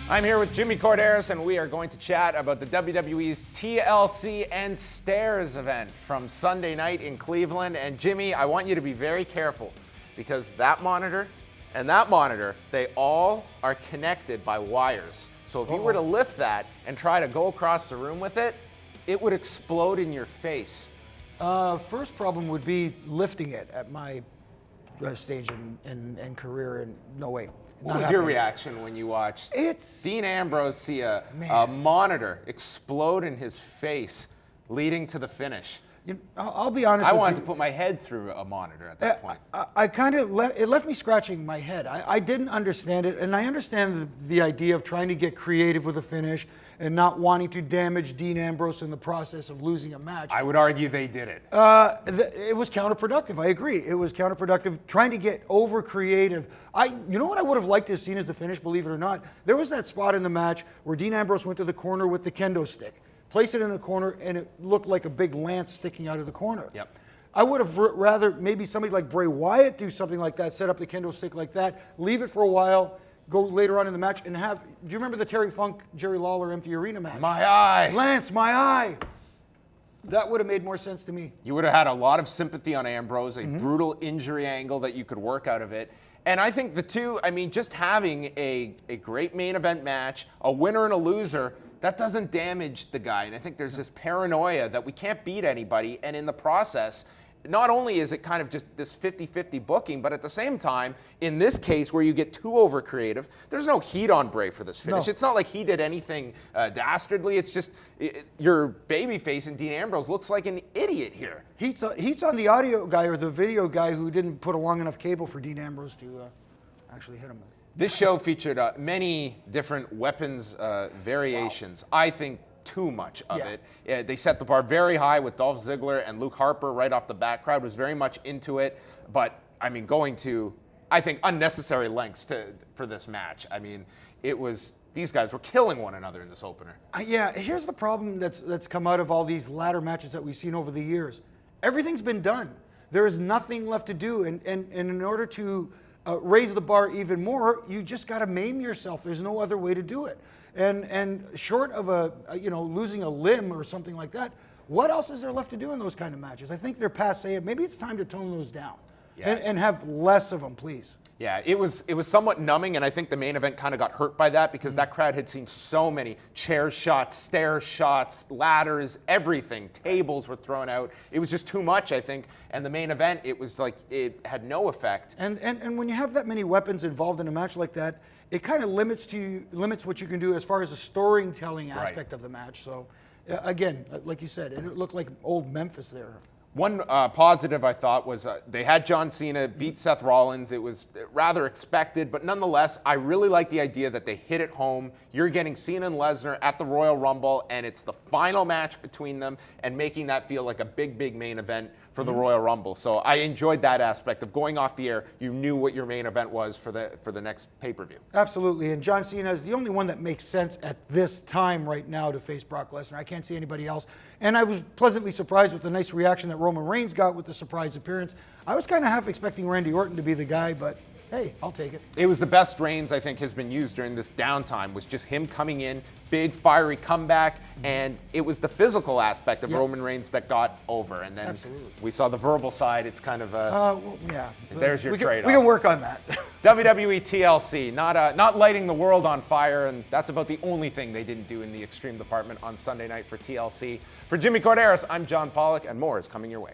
I'm here with Jimmy Corderas, and we are going to chat about the WWE's TLC and Stairs event from Sunday night in Cleveland. And Jimmy, I want you to be very careful because that monitor and that monitor, they all are connected by wires. So if you were to lift that and try to go across the room with it, it would explode in your face. First problem would be lifting it at my stage in career, and no way. What was your reaction when you watched Dean Ambrose see a monitor explode in his face, leading to the finish? I'll be honest. I wanted to put my head through a monitor at that point. I kind of it left me scratching my head. I didn't understand it, and I understand the idea of trying to get creative with a finish and not wanting to damage Dean Ambrose in the process of losing a match. I would argue they did it. It was counterproductive. I agree. It was counterproductive. Trying to get over creative. You know what I would have liked to have seen as the finish, believe it or not? There was that spot in the match where Dean Ambrose went to the corner with the kendo stick, placed it in the corner, and it looked like a big lance sticking out of the corner. Yep. I would have rather maybe somebody like Bray Wyatt do something like that, set up the kendo stick like that, leave it for a while, go later on in the match and have, do you remember the Terry Funk, Jerry Lawler empty arena match? My eye. Lance, my eye. That would have made more sense to me. You would have had a lot of sympathy on Ambrose, a brutal injury angle that you could work out of it. And I think the two, just having a great main event match, a winner and a loser, that doesn't damage the guy. And I think there's this paranoia that we can't beat anybody. And in the process, not only is it kind of just this 50-50 booking, but at the same time, in this case where you get too over creative, there's no heat on Bray for this finish. No. It's not like he did anything dastardly. It's just your babyface and Dean Ambrose looks like an idiot here. Heat's on the audio guy or the video guy who didn't put a long enough cable for Dean Ambrose to actually hit him. This show featured many different weapons variations. Wow. I think too much of it. They set the bar very high with Dolph Ziggler and Luke Harper right off the bat. Crowd was very much into it, but going to, I think, unnecessary lengths for this match. These guys were killing one another in this opener. Here's the problem that's come out of all these ladder matches that we've seen over the years. Everything's been done. There is nothing left to do, and in order to raise the bar even more, you just got to maim yourself. There's no other way to do it. And short of losing a limb or something like that, what else is there left to do in those kind of matches? I think they're passé. Maybe it's time to tone those down and have less of them, please. Yeah, it was somewhat numbing, and I think the main event kind of got hurt by that because that crowd had seen so many chair shots, stair shots, ladders, everything. Tables were thrown out. It was just too much, I think. And the main event, it was like it had no effect. And when you have that many weapons involved in a match like that, it kind of limits what you can do as far as the storytelling aspect of the match. So, again, like you said, it looked like old Memphis there. One positive I thought was they had John Cena beat Seth Rollins. It was rather expected, but nonetheless, I really like the idea that they hit it home. You're getting Cena and Lesnar at the Royal Rumble, and it's the final match between them, and making that feel like a big, big main event for the Royal Rumble. So I enjoyed that aspect of going off the air. You knew what your main event was for the next pay-per-view. Absolutely, and John Cena is the only one that makes sense at this time right now to face Brock Lesnar. I can't see anybody else. And I was pleasantly surprised with the nice reaction that Roman Reigns got with the surprise appearance. I was kind of half expecting Randy Orton to be the guy, but hey, I'll take it. It was the best Reigns I think has been used during this downtime, was just him coming in, big fiery comeback, and it was the physical aspect of Roman Reigns that got over. And then we saw the verbal side. It's kind of there's your trade-off. We can work on that. WWE TLC, not lighting the world on fire, and that's about the only thing they didn't do in the Extreme department on Sunday night for TLC. For Jimmy Corderas, I'm John Pollock, and more is coming your way.